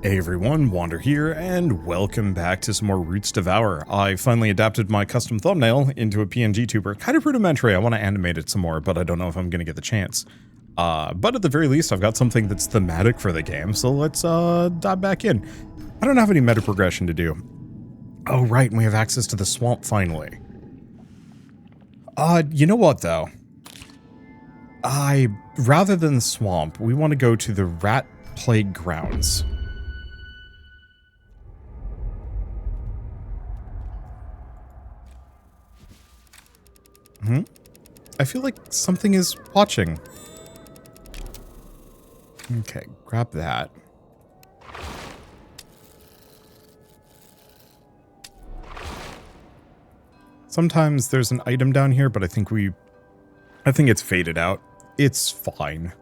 Hey everyone, Wander here, and welcome back to some more Roots Devour. I finally adapted my custom thumbnail into a PNG tuber. Kind of rudimentary, I want to animate it some more, but I don't know if I'm going to get the chance. But at the very least, I've got something that's thematic for the game, so let's dive back in. I don't have any meta progression to do. Oh right, and we have access to the swamp finally. You know what though? Rather than the swamp, we want to go to the rat plague grounds. I feel like something is watching. Okay, grab that. Sometimes there's an item down here, but I think it's faded out. It's fine.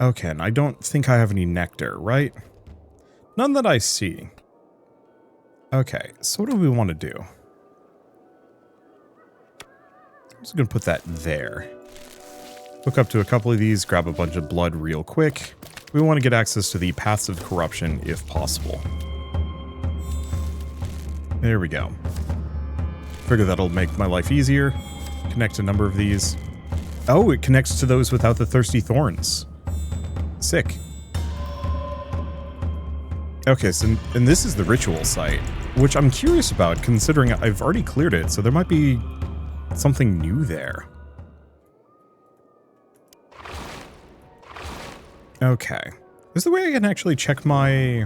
Okay, and I don't think I have any nectar, right? None that I see. Okay, so what do we want to do? I'm just going to put that there. Hook up to a couple of these, grab a bunch of blood real quick. We want to get access to the paths of corruption if possible. There we go. Figure that'll make my life easier. Connect a number of these. Oh, it connects to those without the thirsty thorns. Sick. Okay, so and this is the ritual site, which I'm curious about considering I've already cleared it, so there might be something new there. Okay. Is there a way I can actually check my...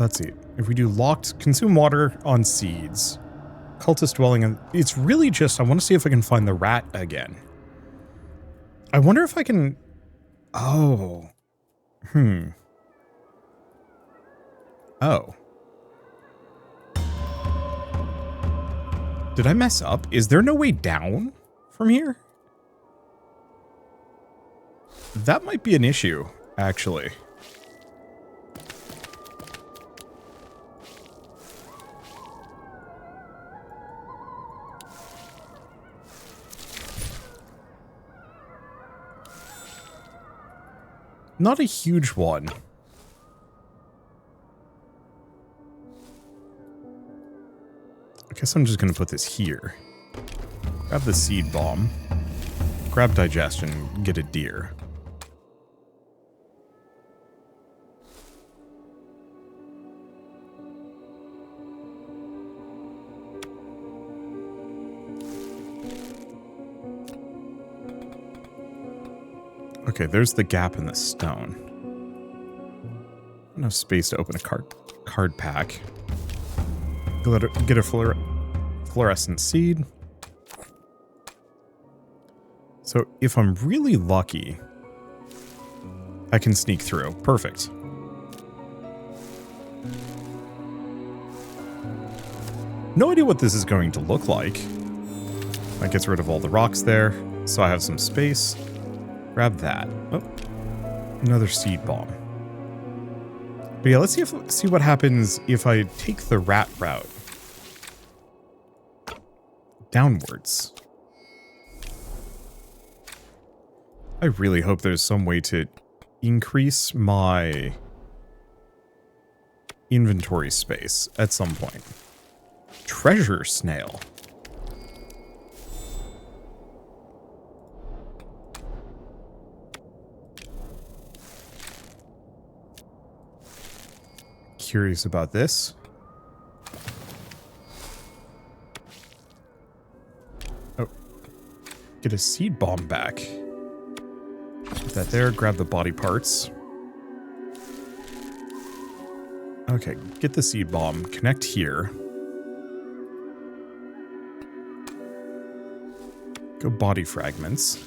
Let's see. If we do locked, consume water on seeds. Cultist dwelling in... It's really just, I want to see if I can find the rat again. I wonder if I can... Oh. Oh. Did I mess up? Is there no way down from here? That might be an issue, actually. Not a huge one. I guess I'm just going to put this here. Grab the seed bomb. Grab digestion. Get a deer. Okay, there's the gap in the stone. Enough space to open a card pack. Get a fluorescent seed. So if I'm really lucky, I can sneak through. Perfect. No idea what this is going to look like. That gets rid of all the rocks there, so I have some space. Grab that. Oh, another seed bomb. But yeah, let's see what happens if I take the rat route. Downwards. I really hope there's some way to increase my inventory space at some point. Treasure snail. Curious about this. Oh. Get a seed bomb back. Put that there, grab the body parts. Okay, get the seed bomb, connect here. Go body fragments.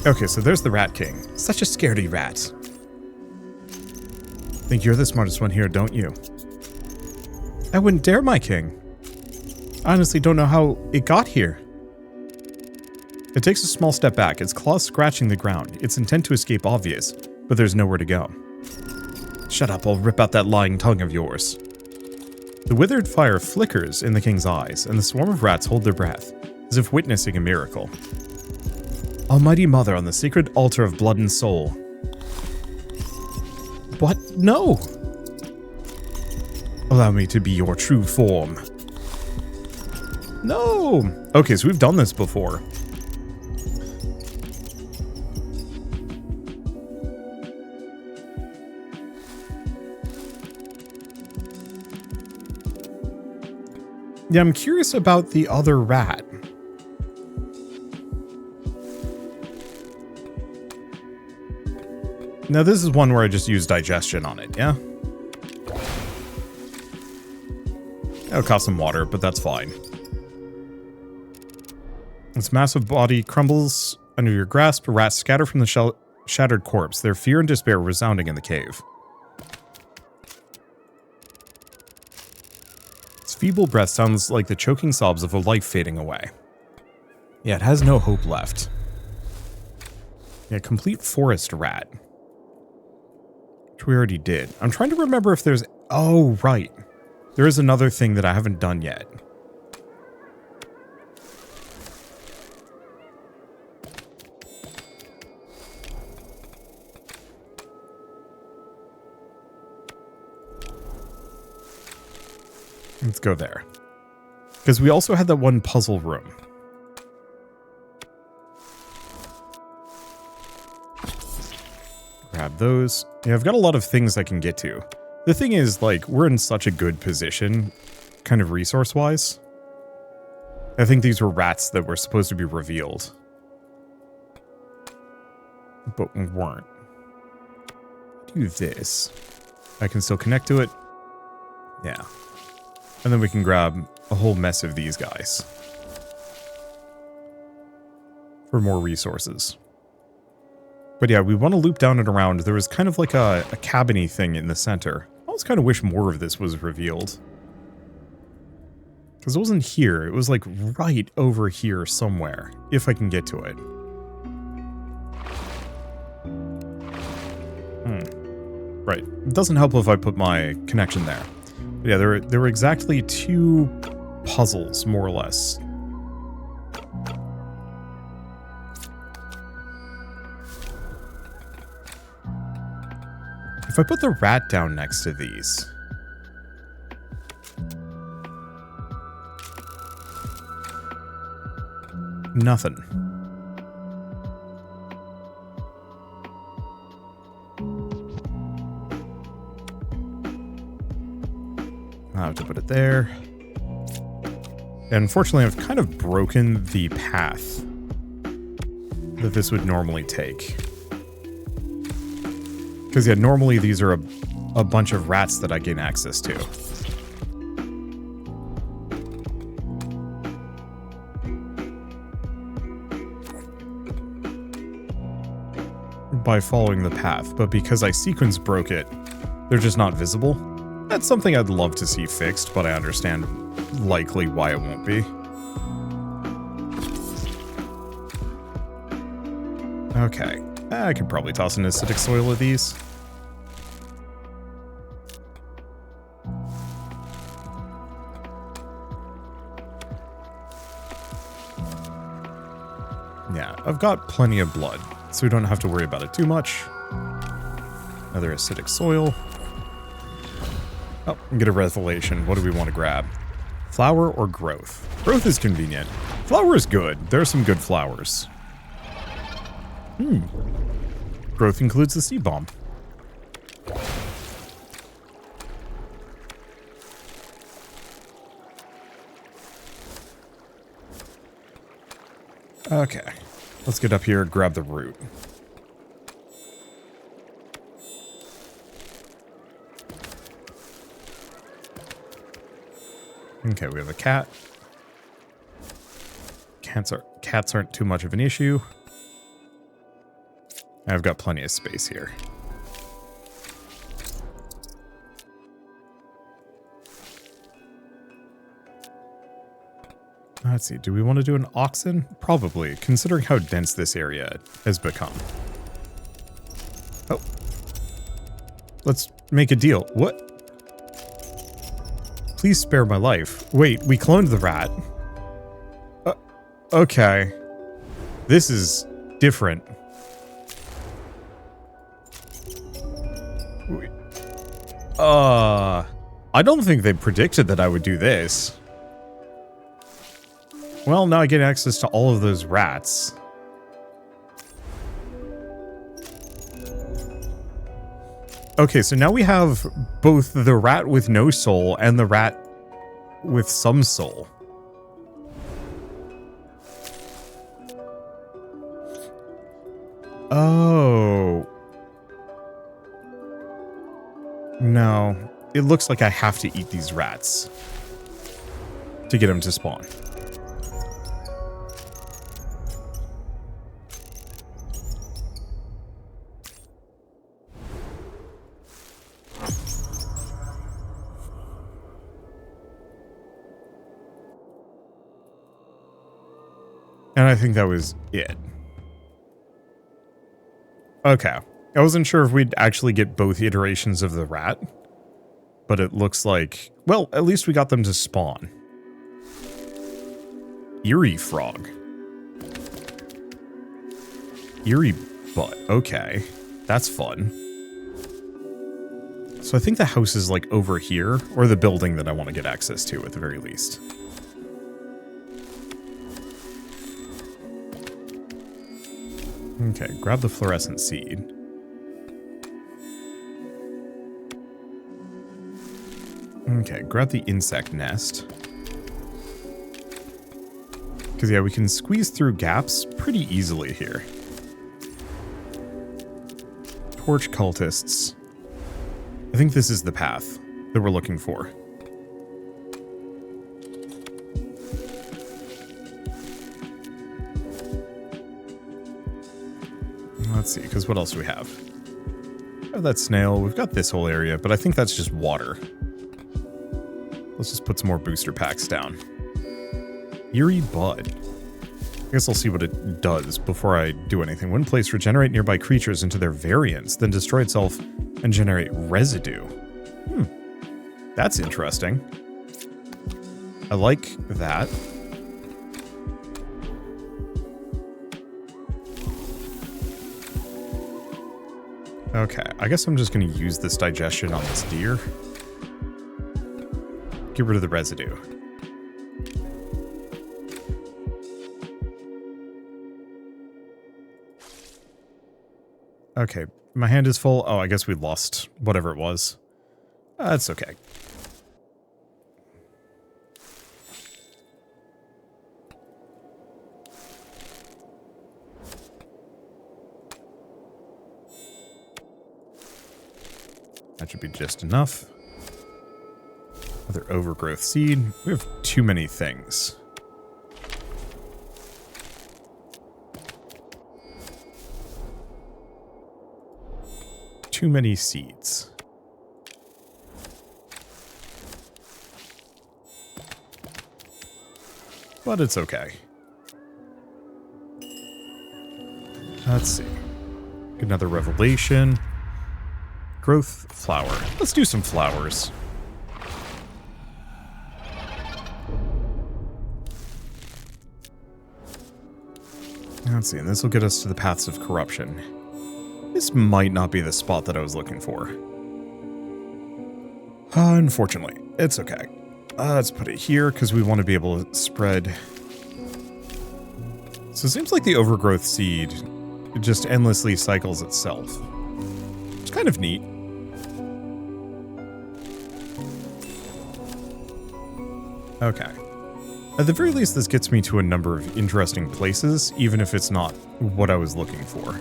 Okay, so there's the Rat King. Such a scaredy rat. Think you're the smartest one here, don't you? I wouldn't dare, my king. I honestly don't know how it got here. It takes a small step back, its claws scratching the ground, its intent to escape obvious, but there's nowhere to go. Shut up, I'll rip out that lying tongue of yours. The withered fire flickers in the king's eyes, and the swarm of rats hold their breath, as if witnessing a miracle. Almighty Mother on the sacred altar of blood and soul. What? No! Allow me to be your true form. No! Okay, so we've done this before. Yeah, I'm curious about the other rat. Now, this is one where I just use digestion on it, yeah? It'll cost some water, but that's fine. Its massive body crumbles under your grasp. Rats scatter from the shattered corpse, their fear and despair resounding in the cave. Its feeble breath sounds like the choking sobs of a life fading away. Yeah, it has no hope left. Yeah, complete forest rat. Which we already did. I'm trying to remember if there's... Oh, right. There is another thing that I haven't done yet. Let's go there. Because we also had that one puzzle room. Grab those. Yeah, I've got a lot of things I can get to. The thing is, like, we're in such a good position, kind of resource-wise. I think these were rats that were supposed to be revealed. But weren't. Do this. I can still connect to it. Yeah. And then we can grab a whole mess of these guys. For more resources. But yeah, we want to loop down and around. There was kind of like a cabin-y thing in the center. I always kind of wish more of this was revealed. Because it wasn't here. It was like right over here somewhere. If I can get to it. Right. It doesn't help if I put my connection there. But yeah, there were exactly 2 puzzles, more or less. If I put the rat down next to these... Nothing. I'll have to put it there. And unfortunately, I've kind of broken the path that this would normally take. Because, yeah, normally these are a bunch of rats that I gain access to. By following the path, but because I sequence broke it, they're just not visible. That's something I'd love to see fixed, but I understand likely why it won't be. Okay. I could probably toss an acidic soil of these. Yeah, I've got plenty of blood, so we don't have to worry about it too much. Another acidic soil. Oh, get a revelation. What do we want to grab? Flower or growth? Growth is convenient. Flower is good. There are some good flowers. Growth includes the seed bomb. Okay. Let's get up here and grab the root. Okay, we have a cat. Cats aren't too much of an issue. I've got plenty of space here. Let's see, do we want to do an oxen? Probably, considering how dense this area has become. Oh. Let's make a deal. What? Please spare my life. Wait, we cloned the rat. Okay. This is different. I don't think they predicted that I would do this. Well, now I get access to all of those rats. Okay, so now we have both the rat with no soul and the rat with some soul. Oh. No. It looks like I have to eat these rats to get them to spawn. And I think that was it. Okay. I wasn't sure if we'd actually get both iterations of the rat. But it looks like... Well, at least we got them to spawn. Eerie frog. Eerie butt. Okay. That's fun. So I think the house is like over here. Or the building that I want to get access to at the very least. Okay, grab the fluorescent seed. Okay, grab the insect nest. Because, yeah, we can squeeze through gaps pretty easily here. Torch cultists. I think this is the path that we're looking for. Let's see, because what else do we have? We have that snail. We've got this whole area, but I think that's just water. Let's just put some more booster packs down. Eerie bud. I guess I'll see what it does before I do anything. When placed, regenerate nearby creatures into their variants, then destroy itself and generate residue. That's interesting. I like that. Okay, I guess I'm just going to use this digestion on this deer. Get rid of the residue. Okay, my hand is full. Oh, I guess we lost whatever it was. That's okay. That should be just enough. Another overgrowth seed. We have too many things. Too many seeds. But it's okay. Let's see. Another revelation. Growth flower. Let's do some flowers. Let's see, and this will get us to the paths of corruption. This might not be the spot that I was looking for. Unfortunately, it's okay. Let's put it here, because we want to be able to spread. So it seems like the overgrowth seed just endlessly cycles itself. It's kind of neat. Okay. At the very least, this gets me to a number of interesting places, even if it's not what I was looking for.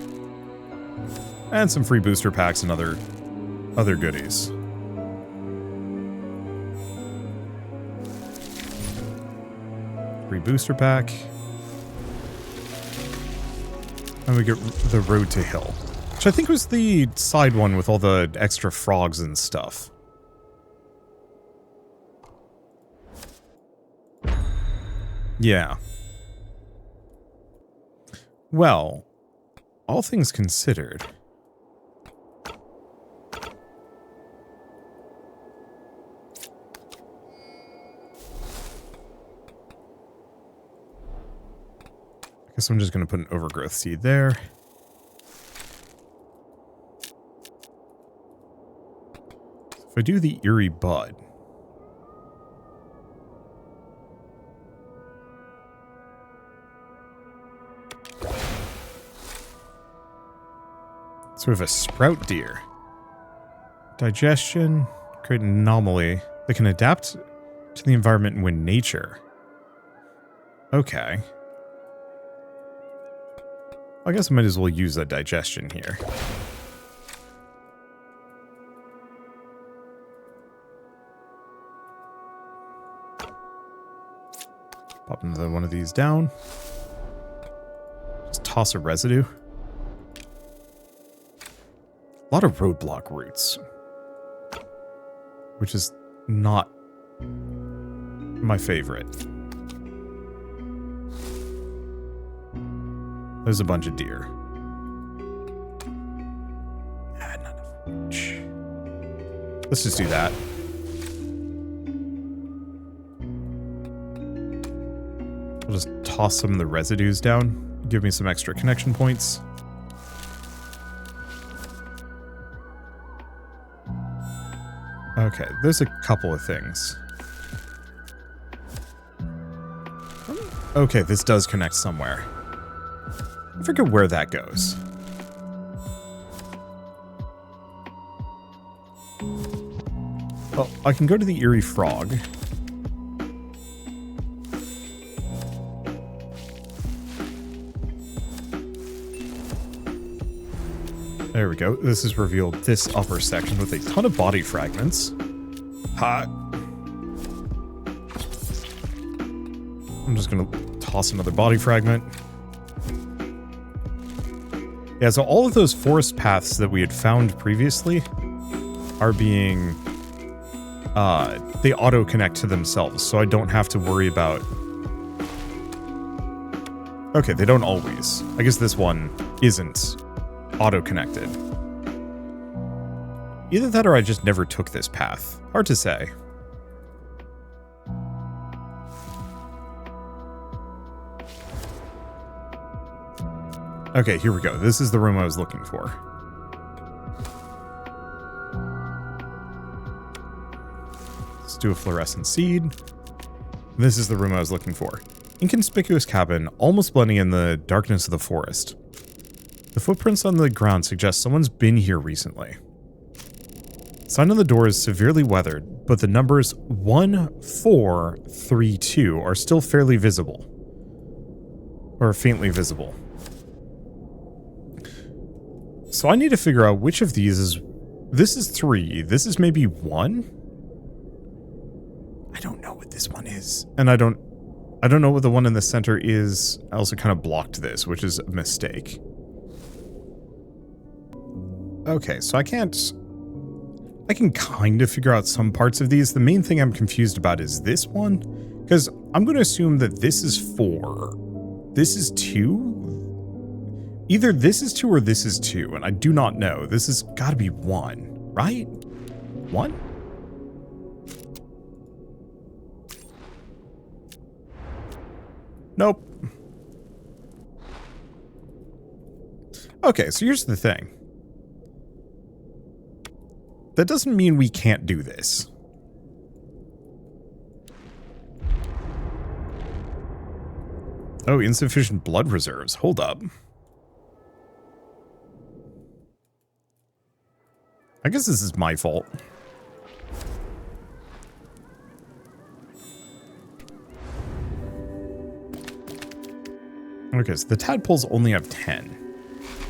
And some free booster packs and other goodies. Free booster pack. And we get the road to hill, which I think was the side one with all the extra frogs and stuff. Yeah. Well, all things considered. Guess I'm just going to put an overgrowth seed there. If I do the eerie bud. Sort of a sprout deer. Digestion, create an anomaly that can adapt to the environment and win nature. Okay. I guess I might as well use that digestion here. Pop another one of these down. Just toss a residue. A lot of roadblock roots. Which is not my favorite. There's a bunch of deer. Not enough reach. Let's just do that. I'll just toss some of the residues down. Give me some extra connection points. Okay, there's a couple of things. Okay, this does connect somewhere. I forget where that goes. Well, I can go to the Eerie Frog. There we go. This has revealed this upper section with a ton of body fragments. Ha! I'm just gonna toss another body fragment. Yeah, so all of those forest paths that we had found previously are being... they auto-connect to themselves, so I don't have to worry about... Okay, they don't always. I guess this one isn't auto-connected. Either that or I just never took this path. Hard to say. Okay, here we go. This is the room I was looking for. Let's do a fluorescent seed. This is the room I was looking for. Inconspicuous cabin, almost blending in the darkness of the forest. The footprints on the ground suggest someone's been here recently. Sign on the door is severely weathered, but the numbers 1432 are still fairly visible. Or faintly visible. So I need to figure out which of these is... This is 3. This is maybe 1? I don't know what this one is. And I don't know what the one in the center is. I also kind of blocked this, which is a mistake. Okay, so I can kind of figure out some parts of these. The main thing I'm confused about is this one. Because I'm going to assume that this is 4. This is 2? Either this is 2 or this is 2, and I do not know. This has got to be 1, right? 1? Nope. Okay, so here's the thing. That doesn't mean we can't do this. Oh, insufficient blood reserves. Hold up. I guess this is my fault. Okay, so the tadpoles only have 10.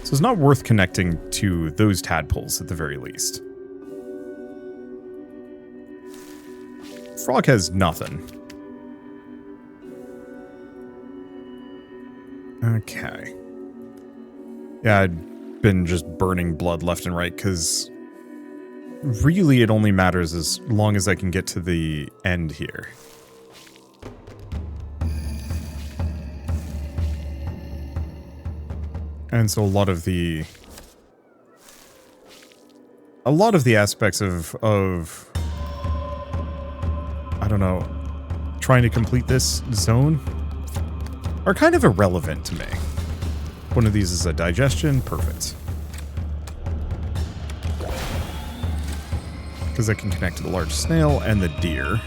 So it's not worth connecting to those tadpoles at the very least. Frog has nothing. Okay. Yeah, I'd been just burning blood left and right because really it only matters as long as I can get to the end here. And so a lot of the aspects of I don't know, trying to complete this zone are kind of irrelevant to me. One of these is a digestion. Perfect. Because I can connect to the large snail and the deer.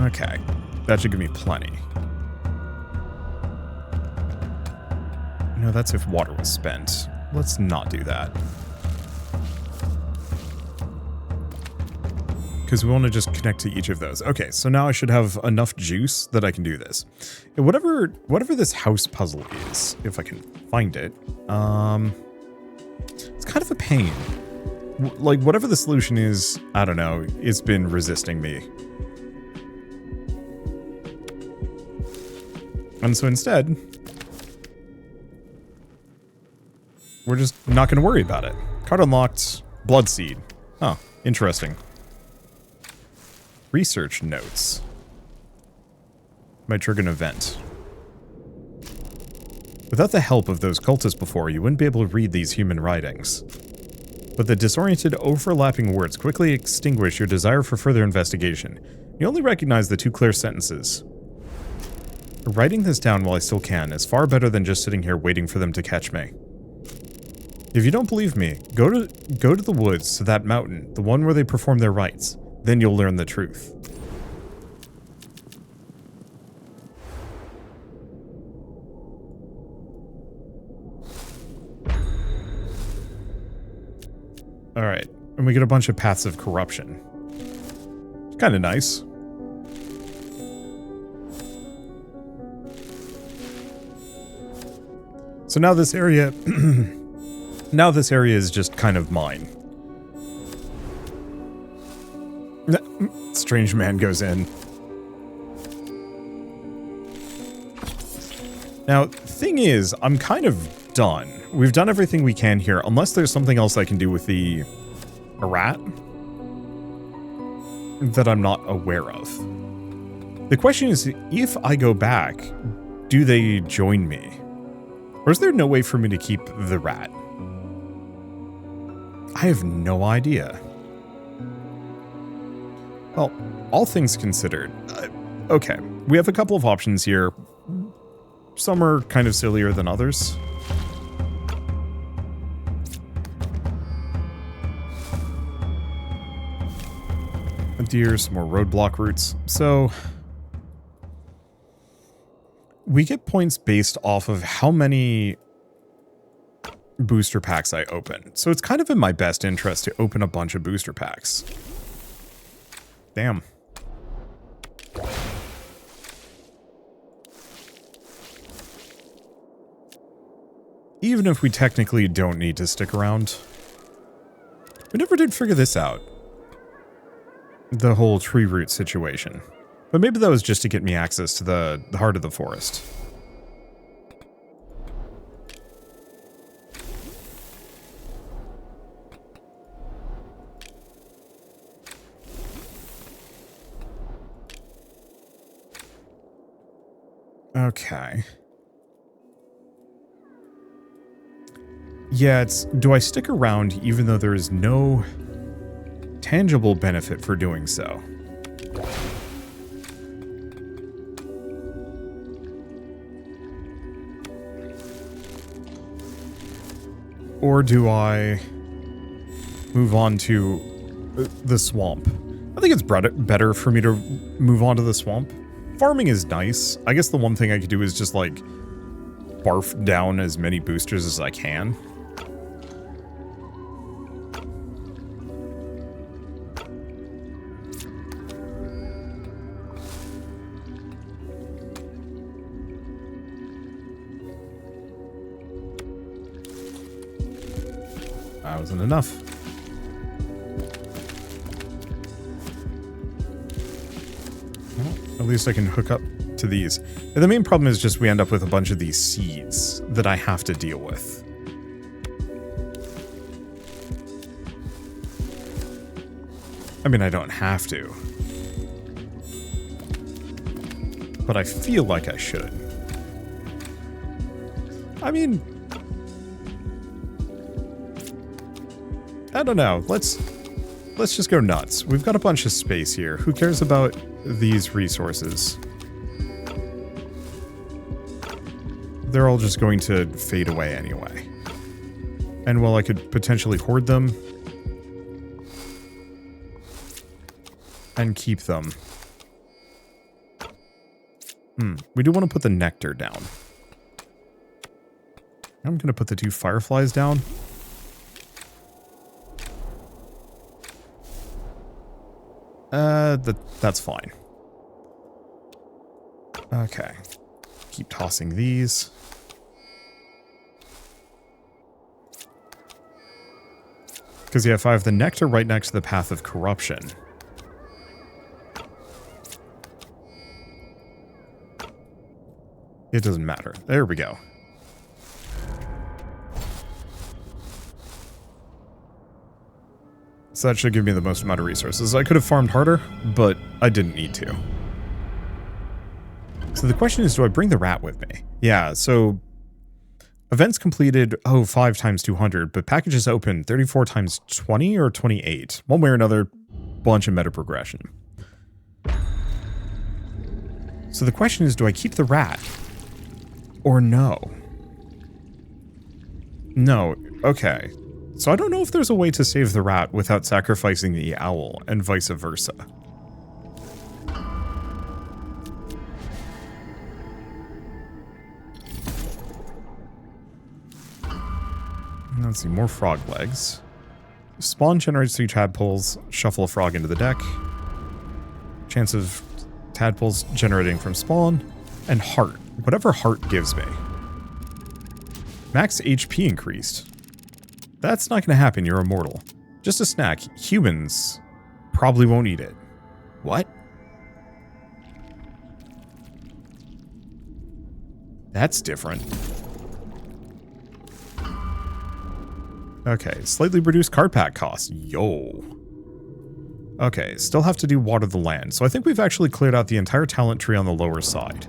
Okay. That should give me plenty. No, that's if water was spent. Let's not do that. Because we want to just connect to each of those. Okay, so now I should have enough juice that I can do this. And whatever this house puzzle is, if I can find it, it's kind of a pain. Like, whatever the solution is, I don't know, it's been resisting me. And so instead, we're just not going to worry about it. Card unlocked, blood seed. Oh, interesting. Research notes. Might trigger an event. Without the help of those cultists before, you wouldn't be able to read these human writings. But the disoriented, overlapping words quickly extinguish your desire for further investigation. You only recognize the two clear sentences. Writing this down while I still can is far better than just sitting here waiting for them to catch me. If you don't believe me, go to the woods, to that mountain, the one where they perform their rites. Then you'll learn the truth. Alright, and we get a bunch of paths of corruption. It's kind of nice. So now this area... now this area is just kind of mine. Strange man goes in. Now, thing is, I'm kind of done. We've done everything we can here, unless there's something else I can do with the rat that I'm not aware of. The question is, if I go back, do they join me? Or is there no way for me to keep the rat? I have no idea. Well, all things considered, okay, we have a couple of options here. Some are kind of sillier than others. A deer, some more roadblock routes. So, we get points based off of how many booster packs I open. So it's kind of in my best interest to open a bunch of booster packs. Damn. Even if we technically don't need to stick around. We never did figure this out. The whole tree root situation. But maybe that was just to get me access to the heart of the forest. Okay. Yeah, it's... Do I stick around even though there is no tangible benefit for doing so? Or do I move on to the swamp? I think it's better for me to move on to the swamp. Farming is nice. I guess the one thing I could do is just, like, barf down as many boosters as I can. That wasn't enough. At least I can hook up to these. And the main problem is just we end up with a bunch of these seeds that I have to deal with. I mean, I don't have to. But I feel like I should. I mean... I don't know. Let's just go nuts. We've got a bunch of space here. Who cares about these resources? they're all just going to fade away anyway. And while I could potentially hoard them and keep them, we do want to put the nectar down. I'm going to put the 2 fireflies down. That's fine. Okay. Keep tossing these. Because, yeah, if I have the nectar right next to the path of corruption, it doesn't matter. There we go. So that should give me the most amount of resources. I could have farmed harder, but I didn't need to. So the question is, do I bring the rat with me? Yeah, so events completed, 5 times 200, but packages open 34 times 20 or 28. One way or another, bunch of meta progression. So the question is, do I keep the rat? Or no? No, okay. So I don't know if there's a way to save the rat without sacrificing the owl, and vice versa. Let's see, more frog legs. Spawn generates 3 tadpoles, shuffle a frog into the deck. Chance of tadpoles generating from spawn, and heart. Whatever heart gives me. Max HP increased. That's not going to happen, you're immortal. Just a snack. Humans probably won't eat it. What? That's different. Okay, slightly reduced card pack cost. Yo. Okay, still have to do water the land. So I think we've actually cleared out the entire talent tree on the lower side.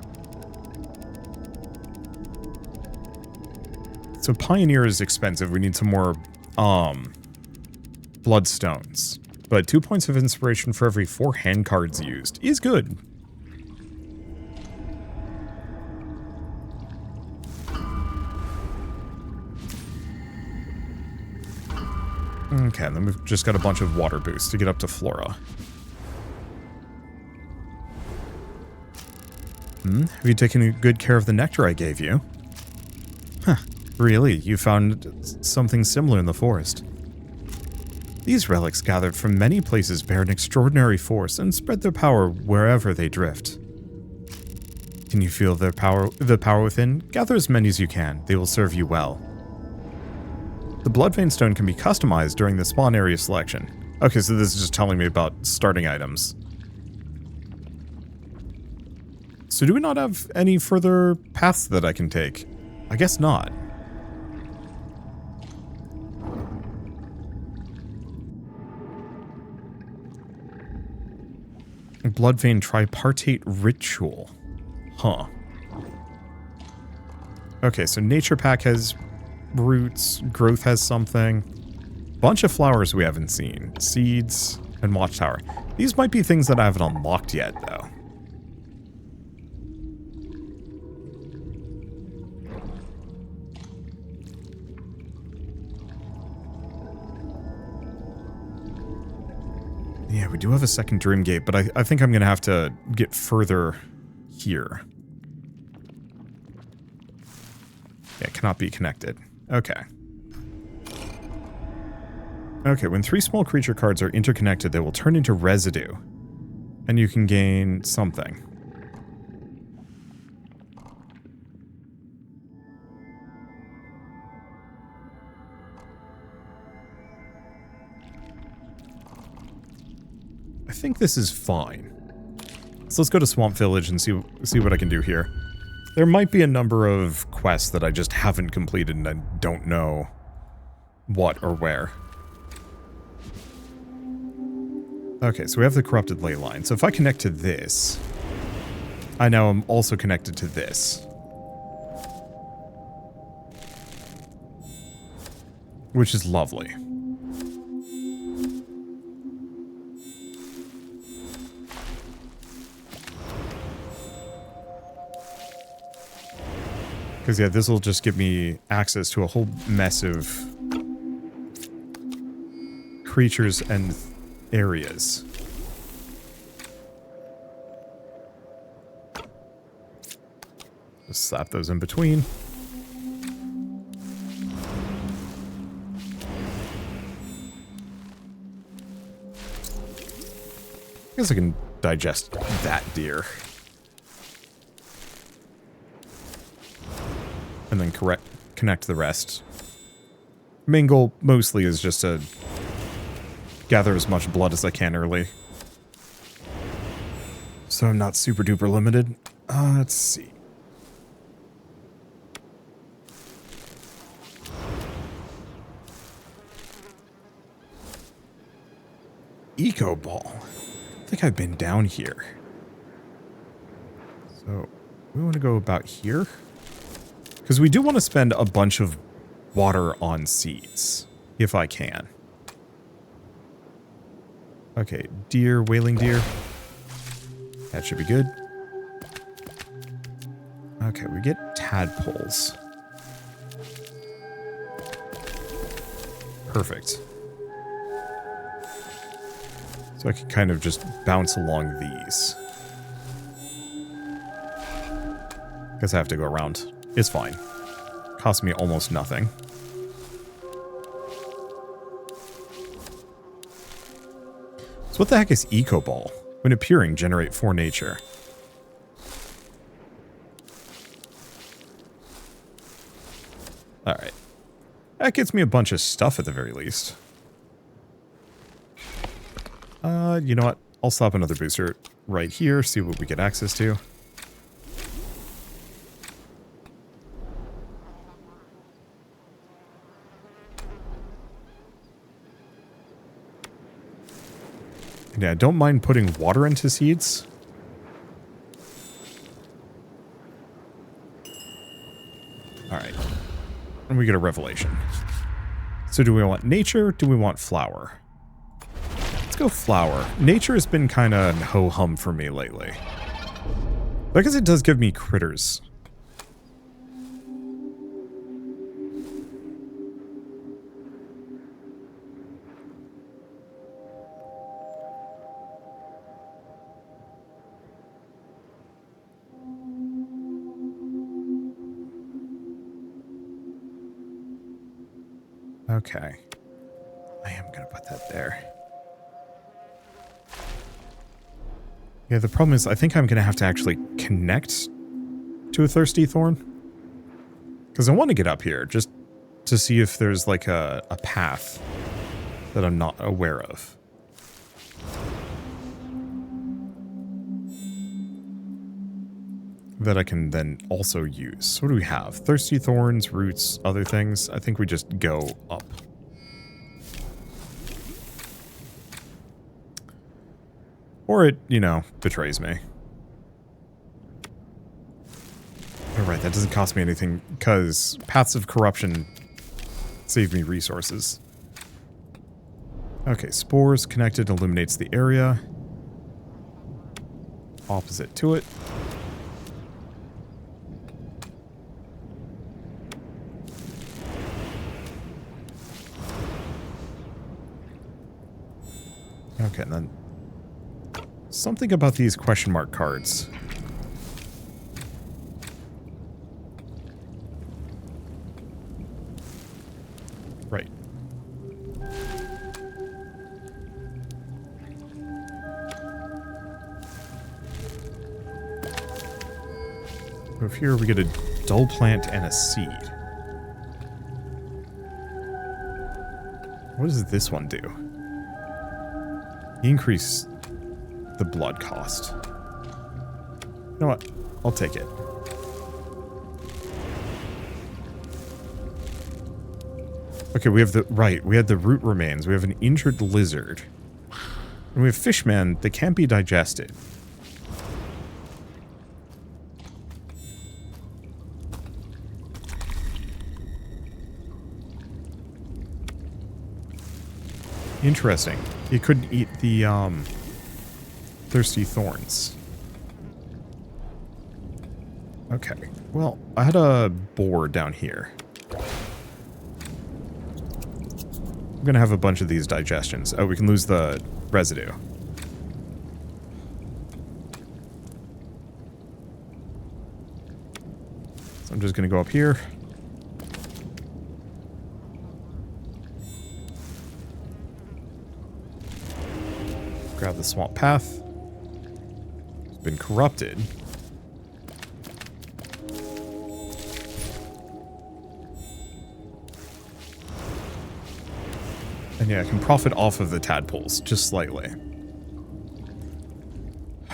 So Pioneer is expensive. We need some more bloodstones. But 2 points of inspiration for every 4 hand cards used is good. Okay, then we've just got a bunch of water boosts to get up to Flora. Have you taken good care of the nectar I gave you? Huh. Really? You found something similar in the forest. These relics gathered from many places bear an extraordinary force and spread their power wherever they drift. Can you feel the power within? Gather as many as you can. They will serve you well. The Bloodvein Stone can be customized during the spawn area selection. Okay, so this is just telling me about starting items. So do we not have any further paths that I can take? I guess not. Bloodvein Tripartite Ritual. Huh. Okay, so Nature Pack has roots, Growth has something. Bunch of flowers we haven't seen. Seeds and Watchtower. These might be things that I haven't unlocked yet, though. Yeah, we do have a second Dream Gate, but I think I'm going to have to get further here. Yeah, cannot be connected. Okay. Okay, when 3 small creature cards are interconnected, they will turn into residue. And you can gain something. I think this is fine. So let's go to Swamp Village and see what I can do here. There might be a number of quests that I just haven't completed and I don't know what or where. Okay, so we have the Corrupted Ley Line. So if I connect to this, I now am also connected to this. Which is lovely. Because, yeah, this will just give me access to a whole mess of creatures and areas. Just slap those in between. I guess I can digest that deer. And then connect the rest. Main goal mostly is just to gather as much blood as I can early. So I'm not super duper limited. Let's see. Eco ball. I think I've been down here. So we want to go about here. Because we do want to spend a bunch of water on seeds, if I can. Okay, deer, whaling deer. That should be good. Okay, we get tadpoles. Perfect. So I can kind of just bounce along these. Guess I have to go around. It's fine. Cost me almost nothing. So what the heck is Eco Ball? When appearing, generate 4 nature. Alright. That gets me a bunch of stuff at the very least. You know what? I'll slap another booster right here, see what we get access to. Yeah, I don't mind putting water into seeds. Alright. And we get a revelation. So do we want nature or do we want flower? Let's go flower. Nature has been kind of ho-hum for me lately. But I guess it does give me critters. Okay. I am going to put that there. Yeah, the problem is I think I'm going to have to actually connect to a thirsty thorn. Because I want to get up here just to see if there's like a path that I'm not aware of. That I can then also use. So what do we have? Thirsty thorns, roots, other things. I think we just go up. Or it, you know, betrays me. Alright, that doesn't cost me anything, because paths of corruption save me resources. Okay, spores connected illuminates the area. Opposite to it. Okay, and then something about these question mark cards. Right. Over here we get a dull plant and a seed. What does this one do? Increase the blood cost. You know what? I'll take it. Okay, we have the... Right, we had the root remains. We have an injured lizard. And we have fishmen that can't be digested. Interesting. You couldn't eat the, thirsty thorns. Okay, well, I had a boar down here. I'm gonna have a bunch of these digestions. Oh, we can lose the residue. So I'm just gonna go up here. Grab the swamp path. It's been corrupted. And yeah, I can profit off of the tadpoles, just slightly.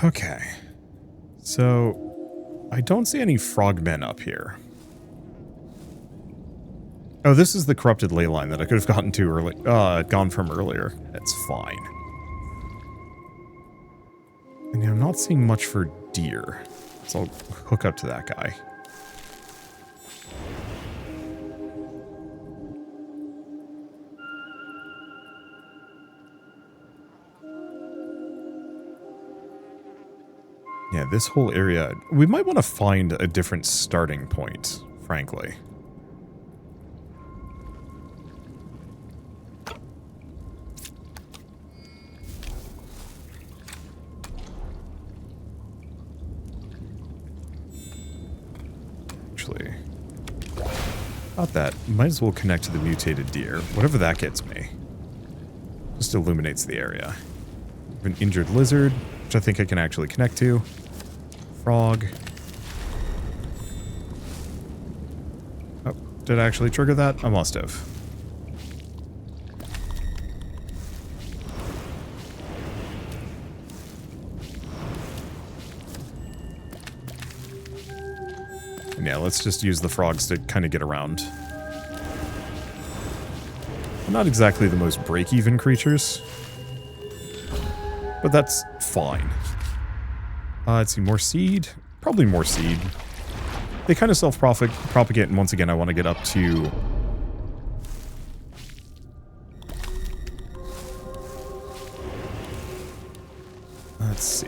Okay. So, I don't see any frogmen up here. Oh, this is the corrupted ley line that I could have gotten to early, gone from earlier. That's fine. And yeah, I'm not seeing much for deer. So I'll hook up to that guy. Yeah, this whole area, we might want to find a different starting point, frankly. Actually, about that, might as well connect to the mutated deer, whatever that gets me. Just illuminates the area. An injured lizard, which I think I can actually connect to. Frog. Oh, did I actually trigger that? I must have. And yeah, let's just use the frogs to kind of get around. They're not exactly the most break-even creatures, but that's fine. Let's see, more seed? Probably more seed. They kind of self-propagate, and once again, I want to get up to... Let's see.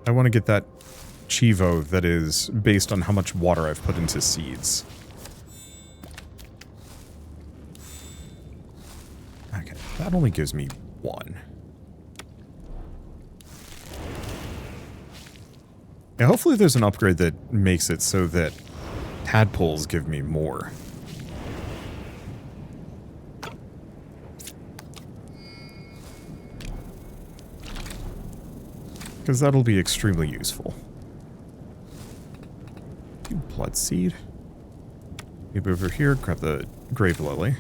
I want to get that Chivo that is based on how much water I've put into seeds. Okay, that only gives me one. Yeah, hopefully there's an upgrade that makes it so that tadpoles give me more. Because that'll be extremely useful. Blood seed. Maybe over here, grab the grave lily.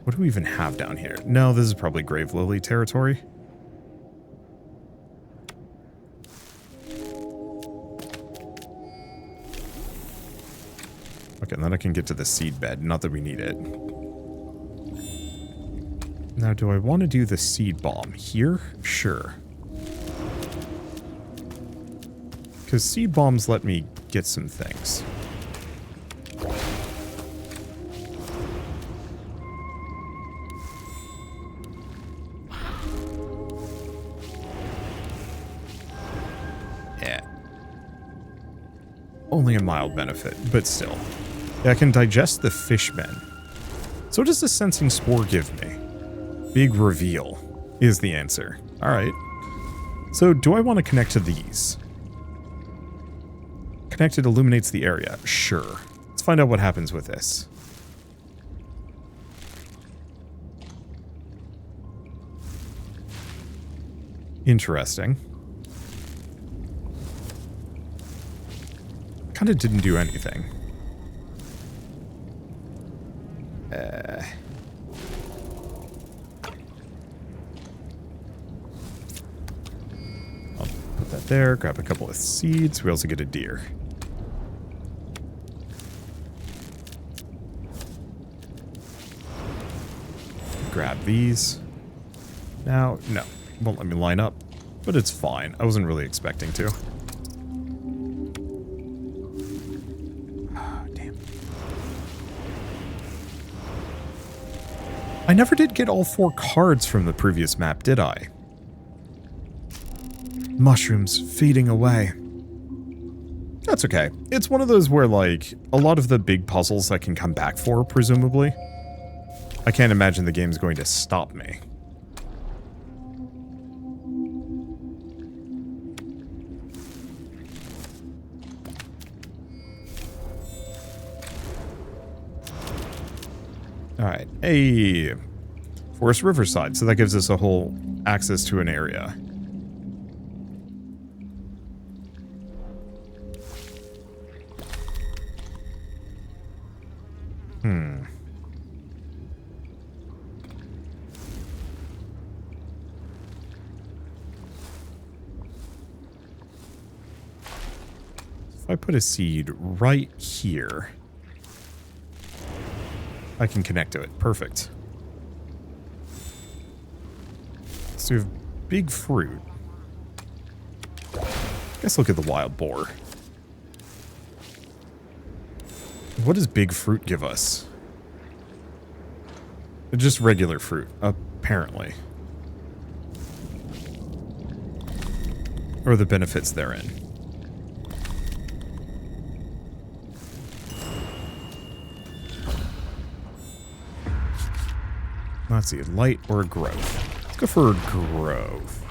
What do we even have down here? No, this is probably grave lily territory. Okay, and then I can get to the seed bed. Not that we need it. Now, do I want to do the seed bomb here? Sure. Because seed bombs let me get some things. Yeah. Only a mild benefit, but still. Yeah, I can digest the fishmen. So what does the sensing spore give me? Big reveal is the answer. Alright. So do I want to connect to these? Connected illuminates the area. Sure. Let's find out what happens with this. Interesting. Kind of didn't do anything. I'll put that there, grab a couple of seeds. We also get a deer. Grab these. Now, no. Won't let me line up, but it's fine. I wasn't really expecting to. I never did get all 4 cards from the previous map, did I? Mushrooms fading away. That's okay. It's one of those where, like, a lot of the big puzzles I can come back for, presumably. I can't imagine the game's going to stop me. Alright, a Forest Riverside, so that gives us a whole access to an area. If I put a seed right here, I can connect to it. Perfect. So we have big fruit. Guess look at the wild boar. What does big fruit give us? Just regular fruit, apparently. Or the benefits therein. Let's see, light or growth. Let's go for growth.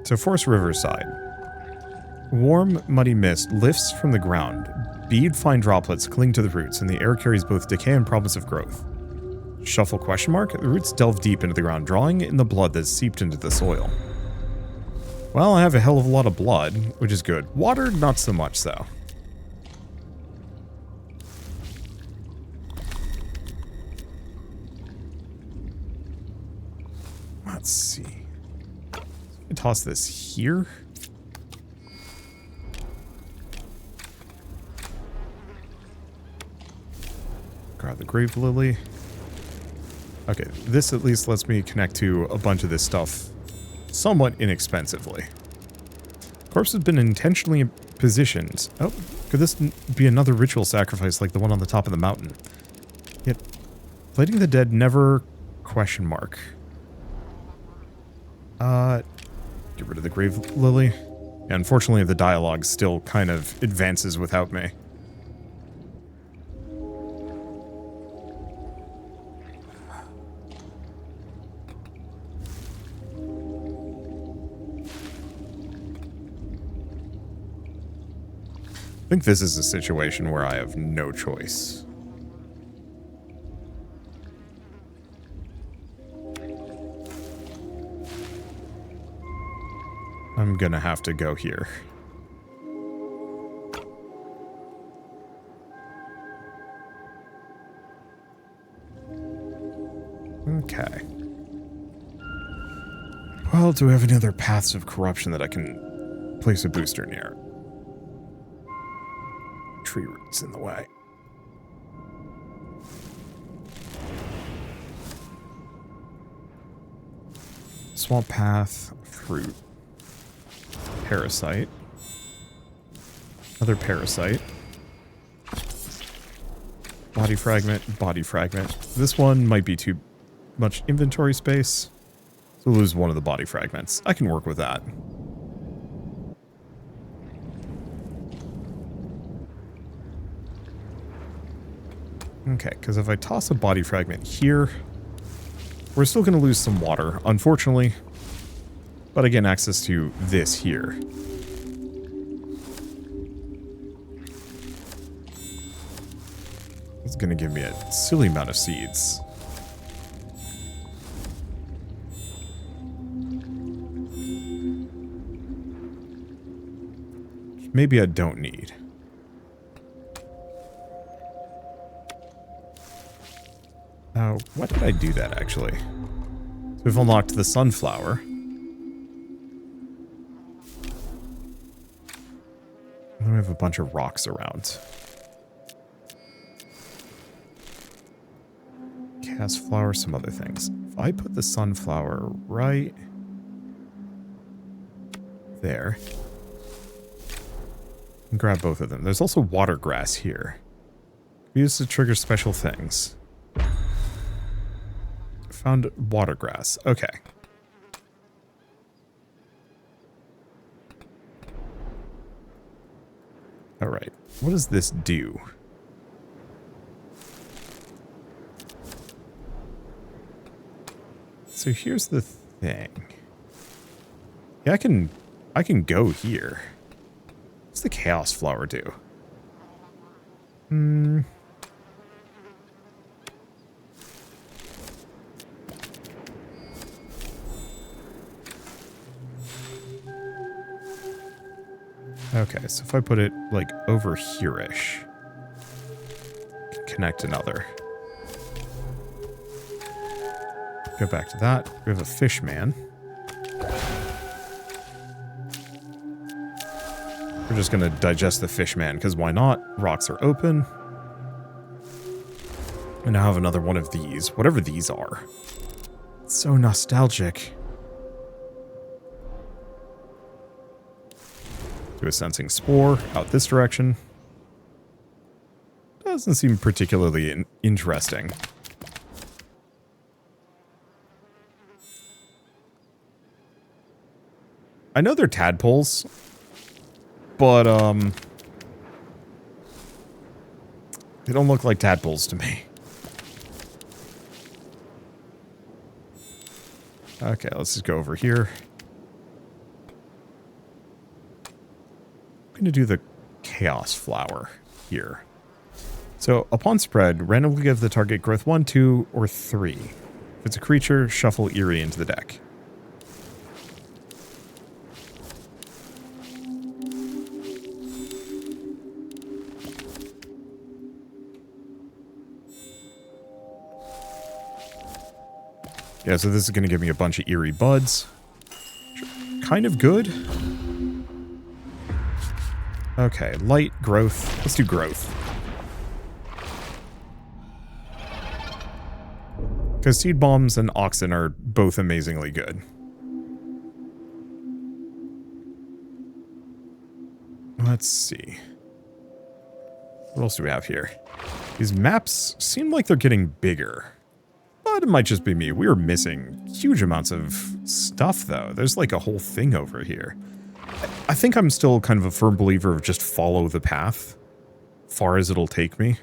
So Forest Riverside. Warm, muddy mist lifts from the ground. Bead fine droplets cling to the roots, and the air carries both decay and promise of growth. Shuffle question mark. The roots delve deep into the ground, drawing in the blood that's seeped into the soil. Well, I have a hell of a lot of blood, which is good. Water, not so much, though. Let's see. I toss this here. Grab the grave lily. Okay, this at least lets me connect to a bunch of this stuff somewhat inexpensively. Corpse has been intentionally positioned. Oh, could this be another ritual sacrifice like the one on the top of the mountain? Yet, plating the dead never... question mark. Get rid of the grave lily. Yeah, unfortunately, the dialogue still kind of advances without me. I think this is a situation where I have no choice. I'm gonna have to go here. Okay. Well, do we have any other paths of corruption that I can place a booster near? Tree roots in the way. Swamp path, fruit. Parasite. Another parasite. Body fragment, body fragment. This one might be too much inventory space. So we'll lose one of the body fragments. I can work with that. Okay, because if I toss a body fragment here, we're still going to lose some water, unfortunately. But I get access to this here. It's going to give me a silly amount of seeds. Maybe I don't need. Why did I do that, actually? So we've unlocked the sunflower. And then we have a bunch of rocks around. Cast flower, some other things. If I put the sunflower right there. And grab both of them. There's also water grass here. Used to trigger special things. Found water grass. Okay. Alright. What does this do? So here's the thing. Yeah, I can go here. What's the chaos flower do? Okay, so if I put it, like, over here-ish, connect another. Go back to that. We have a fishman. We're just going to digest the fishman, because why not? Rocks are open. And now I have another one of these, whatever these are. It's so nostalgic. Do a sensing spore out this direction. Doesn't seem particularly interesting. I know they're tadpoles, but they don't look like tadpoles to me. Okay, let's just go over here. I'm going to do the chaos flower here. So, upon spread, randomly give the target growth 1, 2, or 3. If it's a creature, shuffle Eerie into the deck. Yeah, so this is going to give me a bunch of Eerie buds. Kind of good. Okay, light, growth. Let's do growth. Because seed bombs and oxen are both amazingly good. Let's see. What else do we have here? These maps seem like they're getting bigger. But it might just be me. We are missing huge amounts of stuff, though. There's like a whole thing over here. I think I'm still kind of a firm believer of just follow the path. Far as it'll take me.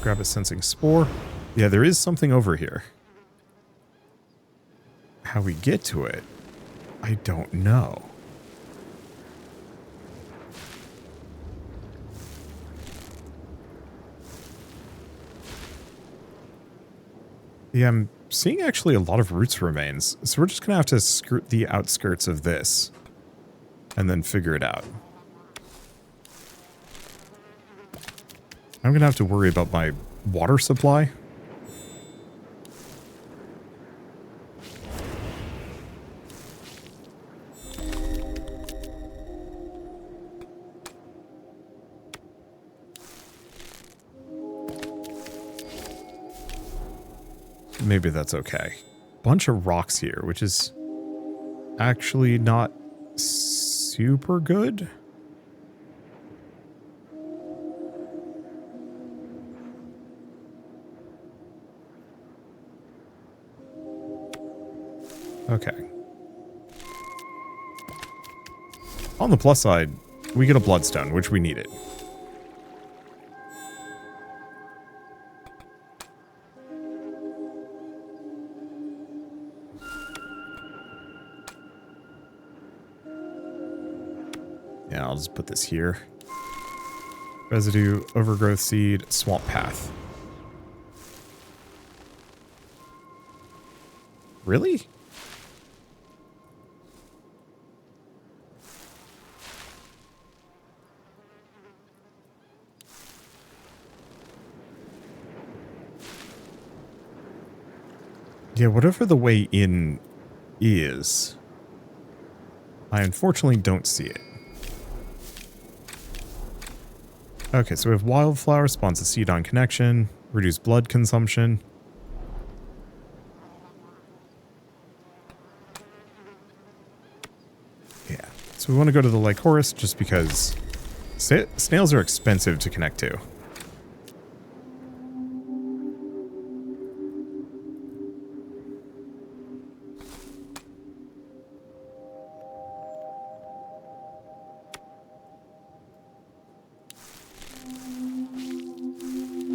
Grab a sensing spore. Yeah, there is something over here. How we get to it, I don't know. Yeah, I'm seeing actually a lot of roots remains, so we're just going to have to skirt the outskirts of this and then figure it out. I'm going to have to worry about my water supply. Maybe that's okay. Bunch of rocks here, which is actually not super good. Okay. On the plus side, we get a bloodstone, which we needed. Yeah, I'll just put this here. Residue, overgrowth seed, swamp path. Really? Yeah, whatever the way in is, I unfortunately don't see it. Okay, so we have wildflower, spawns a seed on connection, reduce blood consumption. Yeah, so we want to go to the Lycoris just because snails are expensive to connect to.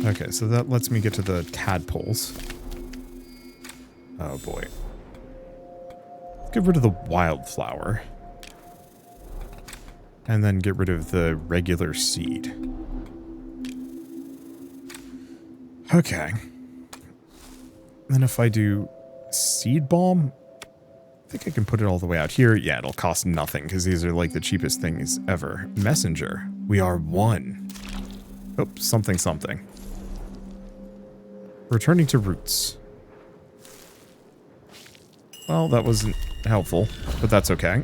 Okay, so that lets me get to the tadpoles. Oh boy. Let's get rid of the wildflower. And then get rid of the regular seed. Okay. Then if I do seed bomb, I think I can put it all the way out here. Yeah, it'll cost nothing because these are like the cheapest things ever. Messenger. We are one. Oh, something, something. Returning to roots. Well, that wasn't helpful, but that's okay.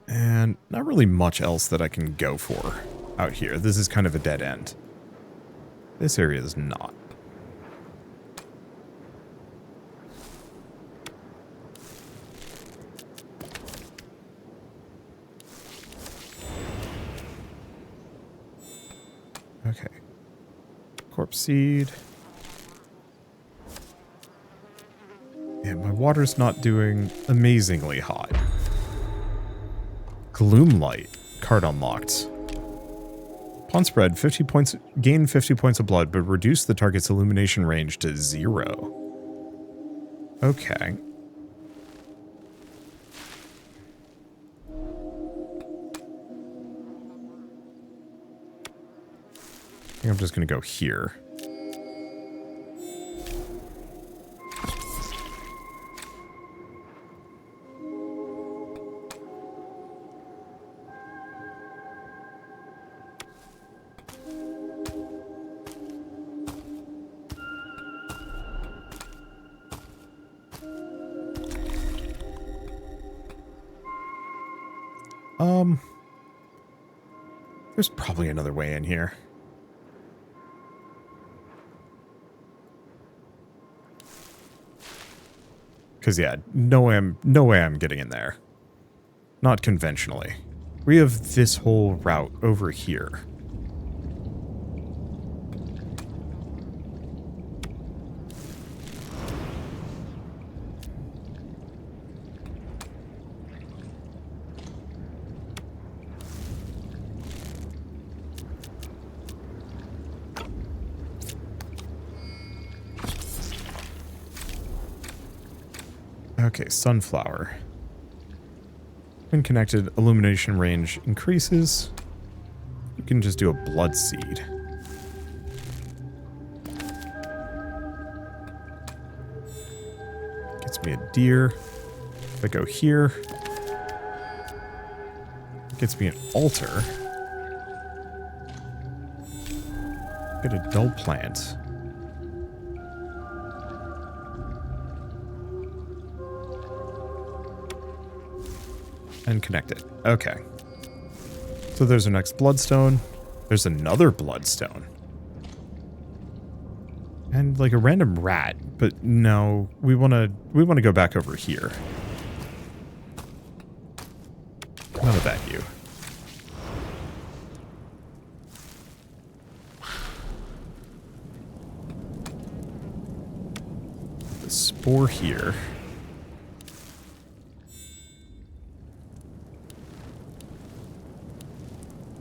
And not really much else that I can go for out here. This is kind of a dead end. This area is not. Okay. Corpse seed. Yeah, my water's not doing amazingly hot. Gloom light. Card unlocked. Upon spread, 50 points, gain 50 points of blood, but reduce the target's illumination range to 0. Okay. I think I'm just going to go here. There's probably another way in here. Because, yeah, no way I'm getting in there. Not conventionally. We have this whole route over here. Okay, sunflower. When connected, illumination range increases. You can just do a blood seed. Gets me a deer. If I go here, gets me an altar. Get a dull plant. And connect it. Okay. So there's our next bloodstone. There's another bloodstone. And like a random rat, but no, we wanna go back over here. None of that, you. The spore here.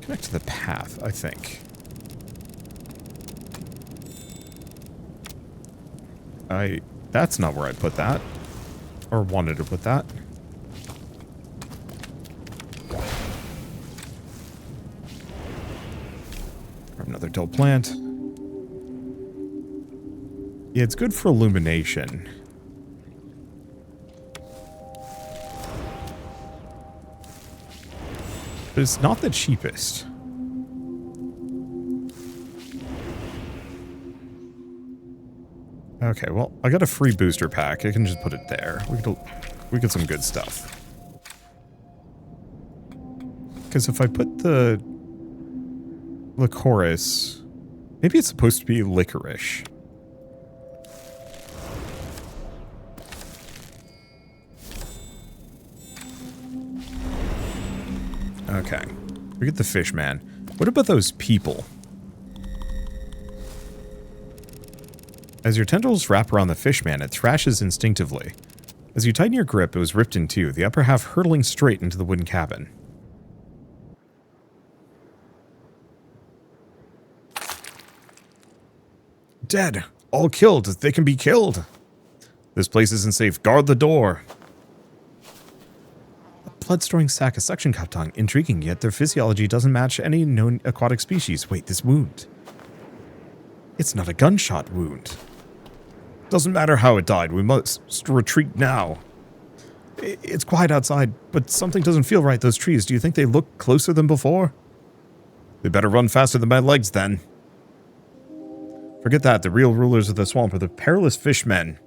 Connect to the path, I think. That's not where I put that. Or wanted to put that. Grab another dull plant. Yeah, it's good for illumination. But it's not the cheapest. Okay, well, I got a free booster pack. I can just put it there. We get some good stuff. Because if I put the licorice, maybe it's supposed to be licorice. Okay, we get the fishman. What about those people? As your tendrils wrap around the fishman, it thrashes instinctively. As you tighten your grip, it was ripped in two, the upper half hurtling straight into the wooden cabin. Dead. All killed. They can be killed. This place isn't safe. Guard the door. A blood-storing sac of suction cup tongue. Intriguing, yet their physiology doesn't match any known aquatic species. Wait, this wound. It's not a gunshot wound. Doesn't matter how it died. We must retreat now. It's quiet outside, but something doesn't feel right. Those trees, do you think they look closer than before? They better run faster than my legs, then. Forget that. The real rulers of the swamp are the perilous fishmen.